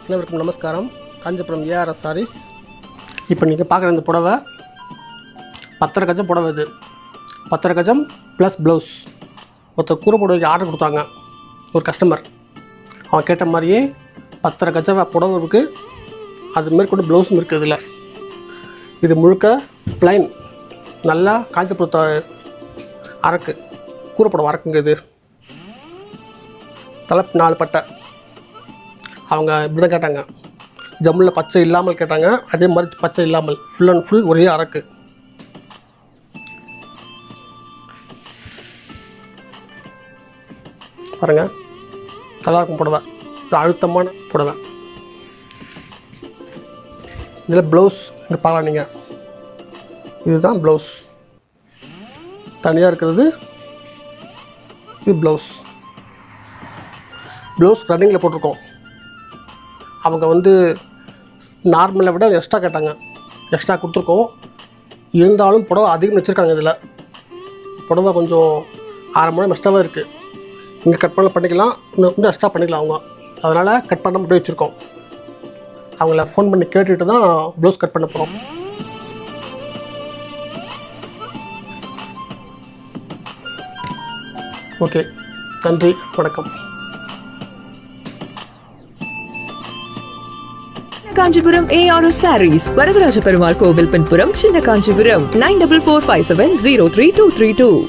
அனைவருக்கும் நமஸ்காரம். காஞ்சிபுரம் ஏஆர்எஸ் சாரீஸ். இப்போ நீங்கள் பார்க்குற இந்த புடவை 10.5 கஜம் புடவை. இது 10.5 கஜம் ப்ளஸ் ப்ளவுஸ். ஒருத்தர் கூரை புடவைக்கு ஆர்டர் கொடுத்தாங்க ஒரு கஸ்டமர். அவன் கேட்ட மாதிரியே 10.5 கஜம் புடவை இருக்குது. அது மேற்கொண்டு ப்ளவுஸும் இருக்குது. இதில் இது முழுக்க ப்ளைன், நல்லா காஞ்சிபுரத்தை அரக்கு கூரை புடவை அரக்குங்க. இது தலை 4 பட்டை. அவங்க இப்படி தான் கேட்டாங்க. ஜம்மில் பச்சை இல்லாமல் கேட்டாங்க. அதே மாதிரி பச்சை இல்லாமல் ஃபுல் அண்ட் ஃபுல் ஒரே அரக்கு. பாருங்கள், நல்லாயிருக்கும் புடவை. இது அழுத்தமான புடவை. இதில் ப்ளவுஸ் இங்கே பார்க்கலாம் நீங்கள். இதுதான் ப்ளவுஸ். தனியாக இருக்கிறது இது ப்ளவுஸ். ப்ளவுஸ் ரன்னிங்கில் போட்டிருக்கோம். அவங்க நார்மலை விட எக்ஸ்ட்ரா கேட்டாங்க. எக்ஸ்ட்ரா கொடுத்துருக்கோம். இருந்தாலும் புடவை அதிகம் வச்சுருக்காங்க. இதில் புடவை கொஞ்சம் 1/2 மணி எக்ஸ்ட்ராவாக இருக்குது. இங்கே கட் பண்ண பண்ணிக்கலாம், இன்னும் எக்ஸ்ட்ரா பண்ணிக்கலாம் அவங்க. அதனால் கட் பண்ண மட்டும் வச்சுருக்கோம். அவங்கள ஃபோன் பண்ணி கேட்டுட்டு தான் ப்ளவுஸ் கட் பண்ண போகிறோம். ஓகே, நன்றி, வணக்கம். காஞ்சிபுரம் ஏஆர்எஸ் சாரீஸ், வரதராஜ பெருமாள் கோவில் பின்புறம், சின்ன காஞ்சிபுரம். 9445703232.